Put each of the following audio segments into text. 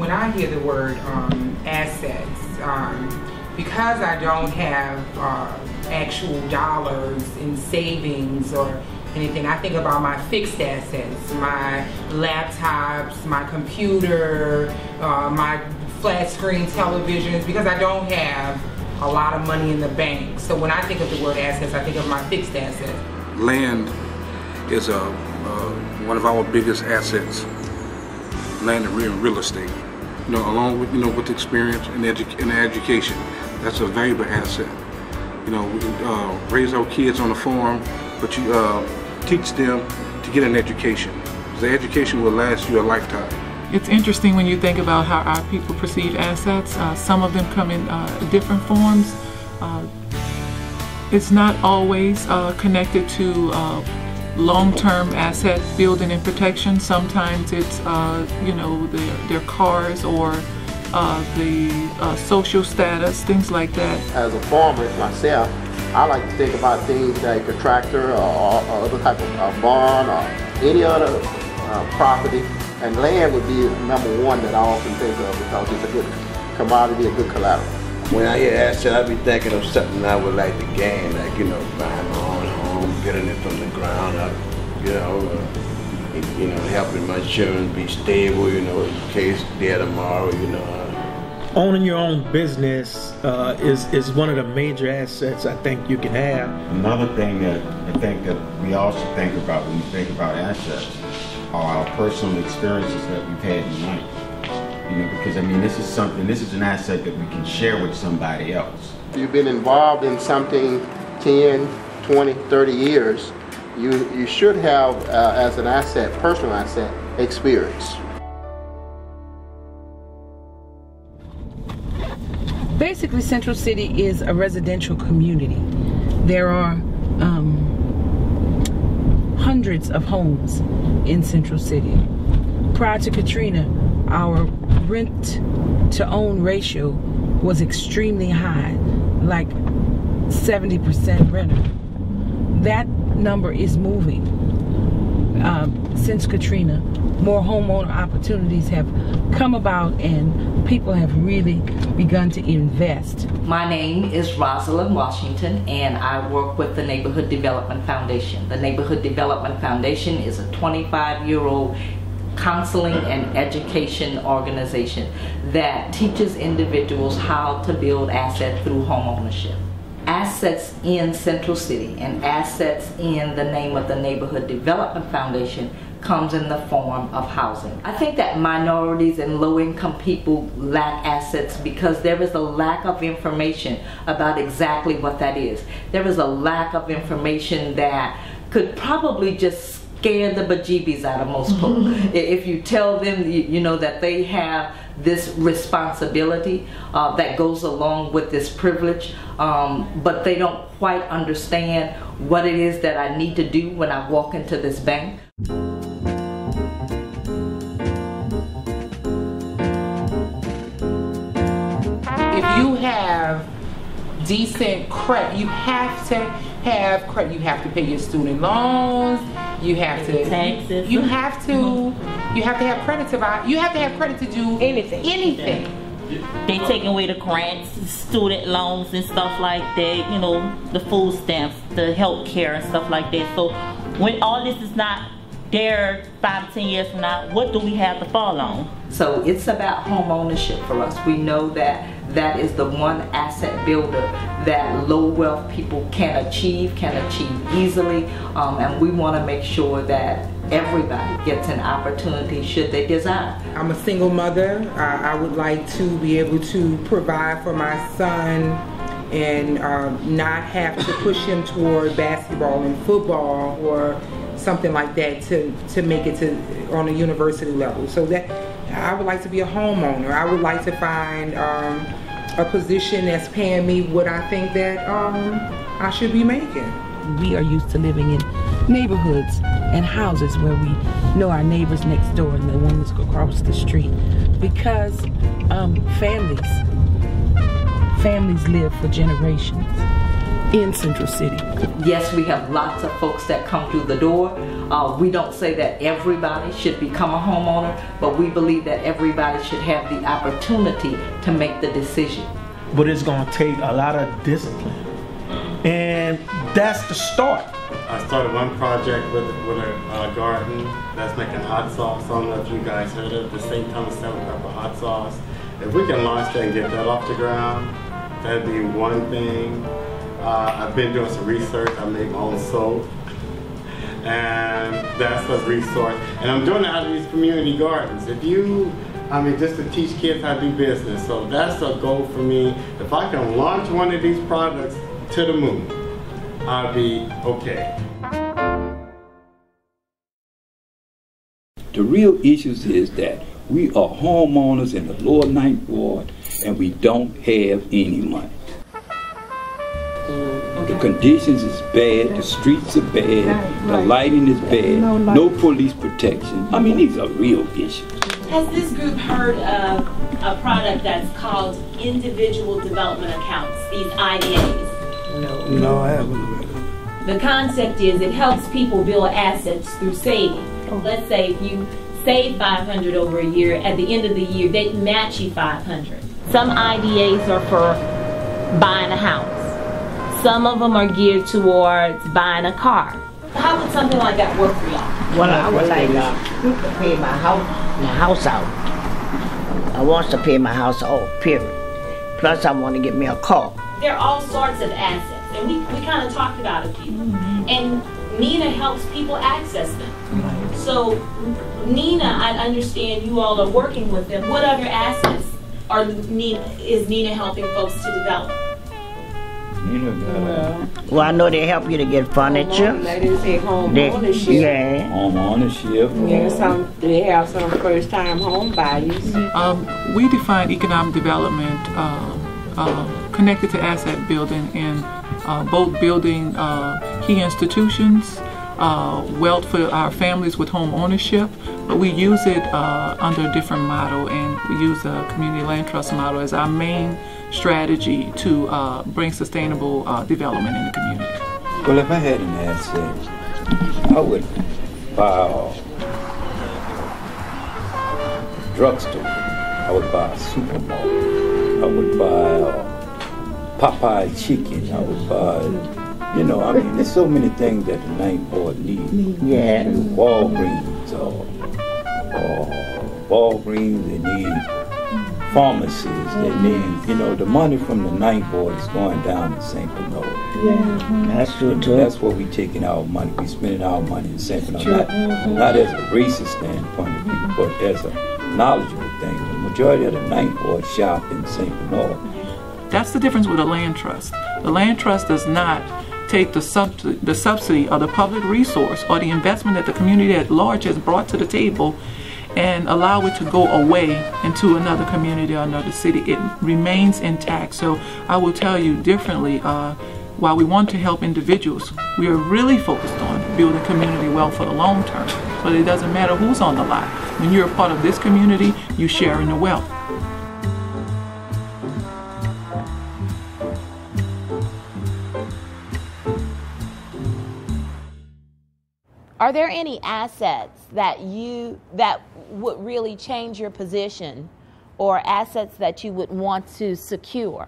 when I hear the word assets, because I don't have actual dollars in savings or anything, I think about my fixed assets, my laptops, my computer, my flat screen televisions, because I don't have a lot of money in the bank. So when I think of the word assets, I think of my fixed assets. Land is one of our biggest assets. Land and real estate. You know, along with with experience and education, that's a valuable asset. You know, we raise our kids on the farm, but you teach them to get an education. The education will last you a lifetime. It's interesting when you think about how our people perceive assets. Some of them come in different forms. It's not always connected to long-term asset building and protection. Sometimes it's their cars or the social status, things like that. As a farmer myself, I like to think about things like a tractor or other type of barn or any other property, and land would be number one that I often think of because it's a good commodity, a good collateral. When I hear asset, I be thinking of something I would like to gain, like buying my own home, getting it from the ground up, helping my children be stable, in case they're tomorrow, Owning your own business is one of the major assets I think you can have. Another thing that I think that we also think about when we think about assets are our personal experiences that we've had in life. Because this is an asset that we can share with somebody else. If you've been involved in something 10, 20, 30 years, you should have, as an asset, personal asset, experience. Basically, Central City is a residential community. There are hundreds of homes in Central City. Prior to Katrina, our rent-to-own ratio was extremely high, like 70% renter. That number is moving. Since Katrina, more homeowner opportunities have come about and people have really begun to invest. My name is Rosalind Washington and I work with the Neighborhood Development Foundation. The Neighborhood Development Foundation is a 25-year-old counseling and education organization that teaches individuals how to build assets through home ownership. Assets in Central City and assets in the name of the Neighborhood Development Foundation comes in the form of housing. I think that minorities and low-income people lack assets because there is a lack of information about exactly what that is. There is a lack of information that could probably just scare the bejeebies out of most people. If you tell them that they have this responsibility that goes along with this privilege, but they don't quite understand what it is that I need to do when I walk into this bank. If you have decent credit, you have to have credit. You have to pay your student loans. You have to taxes. You have to have credit to buy. You have to have credit to do anything. They taking away the grants, student loans and stuff like that. The food stamps, the health care and stuff like that. So when all this is not there 5 to 10 years from now, what do we have to fall on? So it's about home ownership for us. We know that that is the one asset builder that low wealth people can achieve easily, and we want to make sure that everybody gets an opportunity should they desire. I'm a single mother. I would like to be able to provide for my son and not have to push him toward basketball and football or something like that to make it on a university level. So that I would like to be a homeowner. I would like to find a position that's paying me what I think that I should be making. We are used to living in neighborhoods and houses where we know our neighbors next door and the ones across the street, because families live for generations. in Central City? Yes, we have lots of folks that come through the door. We don't say that everybody should become a homeowner, but we believe that everybody should have the opportunity to make the decision. But it's going to take a lot of discipline. And that's the start. I started one project with a garden that's making hot sauce. I don't know if you guys heard of the St. Thomas Salt Pepper hot sauce. If we can launch that and get that off the ground, that'd be one thing. I've been doing some research. I make my own soap, and that's a resource. And I'm doing it out of these community gardens. Just to teach kids how to do business. So that's a goal for me. If I can launch one of these products to the moon, I'll be okay. The real issues is that we are homeowners in the lower 9th ward and we don't have any money. The conditions is bad, the streets are bad, the lighting is bad, no police protection. I mean, these are real issues. Has this group heard of a product that's called individual development accounts, these IDAs? No, I haven't. The concept is it helps people build assets through saving. Let's say if you save $500 over a year, at the end of the year, they match you $500. Some IDAs are for buying a house. Some of them are geared towards buying a car. How would something like that work for y'all? Well, I would like to pay my house out. I want to pay my house off, period. Plus, I want to get me a car. There are all sorts of assets, and we kind of talked about a few. And Nina helps people access them. So, Nina, I understand you all are working with them. What other assets is Nina helping folks to develop? Well, I know they help you to get furniture. They say home ownership. Yeah. Home ownership. Yeah, they have some first-time home buyers. We define economic development connected to asset building in both building key institutions, wealth for our families with home ownership, but we use it under a different model, and we use the community land trust model as our main strategy to bring sustainable development in the community. Well, if I had an asset, I would buy a drugstore, I would buy a supermarket, I would buy a Popeye chicken, I would buy, there's so many things that the 9th ward needs. Yeah. Walgreens, they need pharmacies, they need, the money from the 9th ward is going down to St. Bernard. Yeah, that's true too. That's where we're taking our money. We're spending our money in St. Bernard. Not as a racist standpoint of view, but as a knowledgeable thing. The majority of the 9th ward shop in St. Bernard. That's the difference with a land trust. The land trust does not take the subsidy or the public resource or the investment that the community at large has brought to the table and allow it to go away into another community or another city. It remains intact. So I will tell you differently, while we want to help individuals, we are really focused on building community wealth for the long term. So it doesn't matter who's on the lot. When you're a part of this community, you share in the wealth. Are there any assets that would really change your position, or assets that you would want to secure?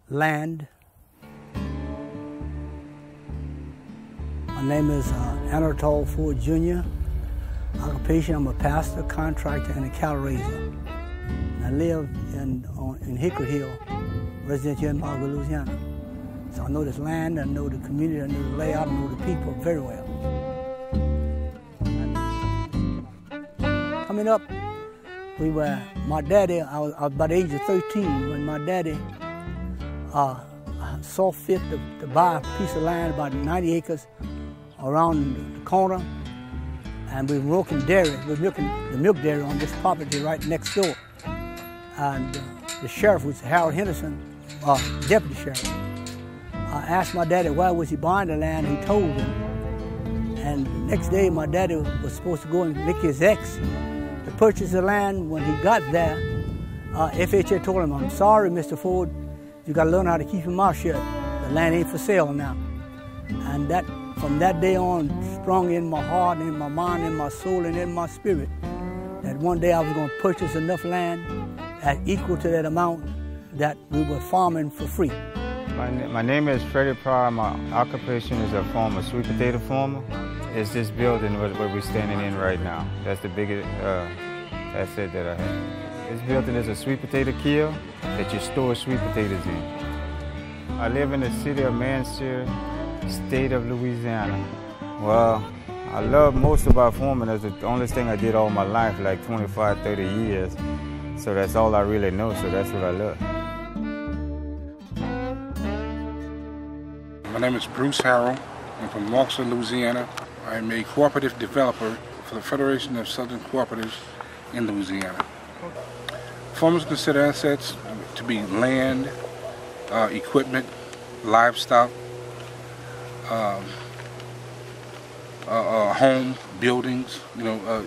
Land. My name is Anatole Ford Jr. Occupation, I'm a pastor, contractor, and a cattle raiser. I live in Hickory Hill, resident here in Louisiana. So I know this land, I know the community, I know the layout, I know the people very well. Coming up, my daddy, I was about the age of 13 when my daddy saw fit to buy a piece of land, about 90 acres around the corner, and we were milking dairy. We were milking the milk dairy on this property right next door. And the sheriff was Harold Henderson, deputy sheriff. I asked my daddy why was he buying the land. He told him. And the next day, my daddy was supposed to go and make his ex to purchase the land. When he got there, FHA told him, "I'm sorry, Mr. Ford, you got to learn how to keep your mouth shut. The land ain't for sale now. And that, from that day on, strong in my heart, in my mind, in my soul, and in my spirit, that one day I was going to purchase enough land equal to that amount that we were farming for free. My name is Freddie Pryor. My occupation is a farmer, sweet potato farmer. It's this building where we're standing in right now. That's the biggest asset that I have. This building is a sweet potato kill that you store sweet potatoes in. I live in the city of Mansour, state of Louisiana. Well, I love most about farming. That's the only thing I did all my life, like 25, 30 years. So that's all I really know, so that's what I love. My name is Bruce Harrell. I'm from Marksville, Louisiana. I'm a cooperative developer for the Federation of Southern Cooperatives in Louisiana. Farmers consider assets to be land, equipment, livestock, home, buildings,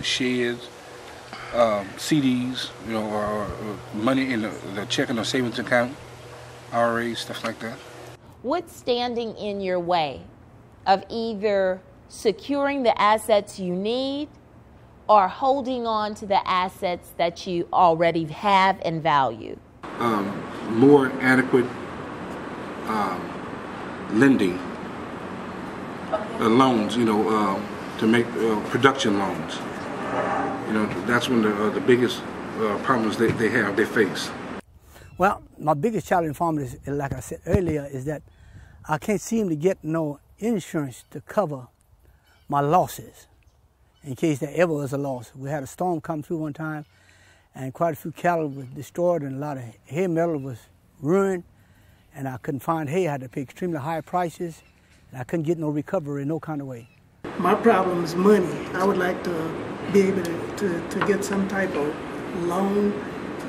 sheds, CDs, or money in the checking or savings account, IRAs, stuff like that. What's standing in your way of either securing the assets you need or holding on to the assets that you already have and value? More adequate lending, loans, to make production loans. That's one of the biggest problems they face. Well, my biggest challenge in farming is, like I said earlier, is that I can't seem to get no insurance to cover my losses in case there ever was a loss. We had a storm come through one time and quite a few cattle was destroyed and a lot of hay metal was ruined, and I couldn't find hay. I had to pay extremely high prices and I couldn't get no recovery in no kind of way. My problem is money. I would like to be able to get some type of loan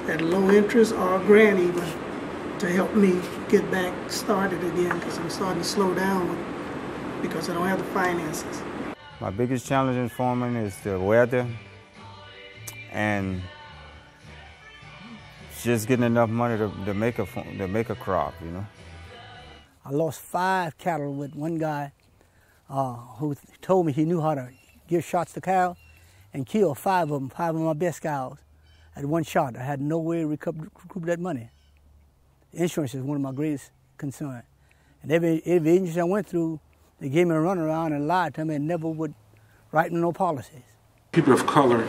at low interest or a grant even to help me get back started again, because I'm starting to slow down because I don't have the finances. My biggest challenge in farming is the weather and just getting enough money to make a crop, I lost 5 cattle with one guy who told me he knew how to give shots to cows and kill 5 of them, 5 of my best cows at one shot. I had no way to recoup that money. Insurance is one of my greatest concerns. And every agency I went through, they gave me a runaround and lied to me and never would write me no policies. People of color,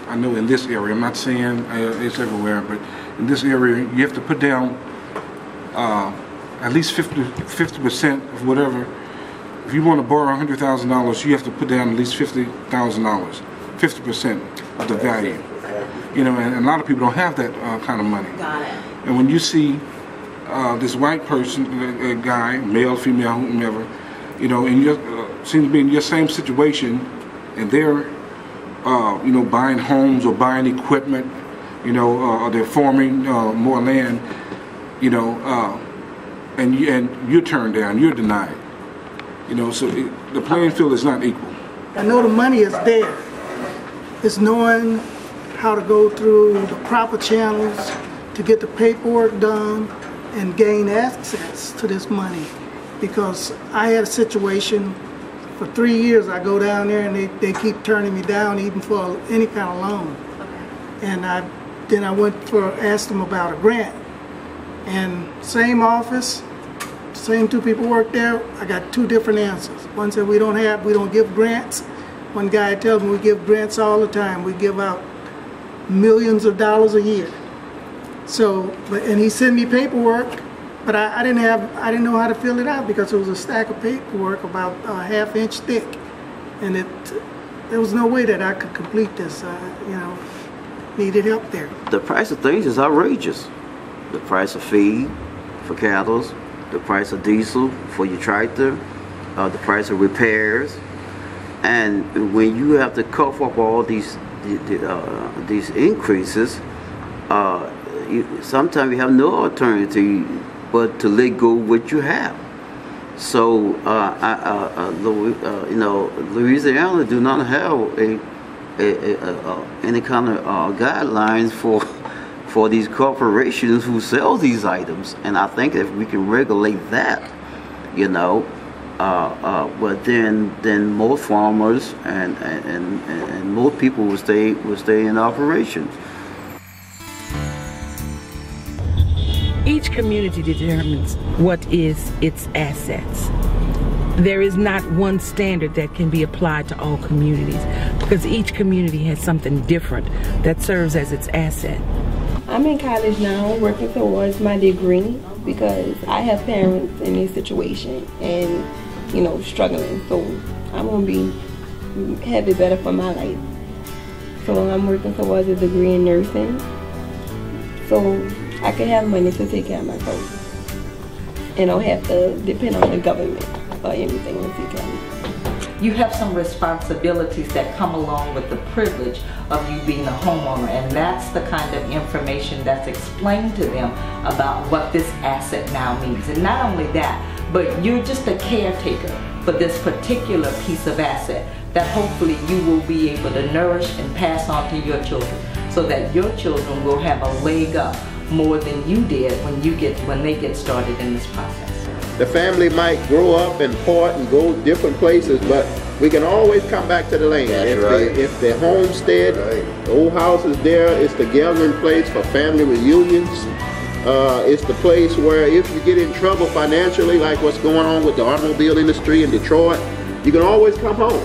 I know in this area, I'm not saying it's everywhere, but in this area, you have to put down at least 50% of whatever. If you want to borrow $100,000, you have to put down at least $50,000, 50% of the value. And a lot of people don't have that kind of money. Got it. And when you see this white person, a guy, male, female, whomever, and you seem to be in your same situation, and they're, buying homes or buying equipment, or they're farming more land, and you're turned down, you're denied. So the playing field is not equal. I know the money is there. It's knowing how to go through the proper channels to get the paperwork done and gain access to this money. Because I had a situation for 3 years. I go down there and they keep turning me down even for any kind of loan. And then I asked them about a grant. And same office, same 2 people work there, I got 2 different answers. One said we don't give grants. One guy tells me we give grants all the time. We give out millions of dollars a year. So, and he sent me paperwork, but I didn't know how to fill it out because it was a stack of paperwork about a ½ inch thick, and there was no way that I could complete this. Needed help there. The price of things is outrageous. The price of feed for cattle, the price of diesel for your tractor, the price of repairs, and when you have to cough up all these increases, sometimes you have no alternative but to let go of what you have. So, Louisiana do not have any kind of guidelines for these corporations who sell these items, and I think if we can regulate that, you know. But then most farmers and most people will stay in operations. Each community determines what is its assets. There is not one standard that can be applied to all communities because each community has something different that serves as its asset. I'm in college now, working towards my degree because I have parents in this situation and, you know, struggling. So I want to have it better for my life. So I'm working towards a degree in nursing so I can have money to take care of myself and don't have to depend on the government or anything to take care of me. You have some responsibilities that come along with the privilege of you being a homeowner, and that's the kind of information that's explained to them about what this asset now means. And not only that, but you're just a caretaker for this particular piece of asset that hopefully you will be able to nourish and pass on to your children so that your children will have a leg up more than you did when they get started in this process. The family might grow up and part and go different places, but we can always come back to the land. If the homestead, the old house is there, it's the gathering place for family reunions. It's the place where if you get in trouble financially, like what's going on with the automobile industry in Detroit, you can always come home.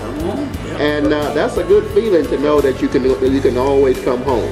And that's a good feeling to know that you can always come home.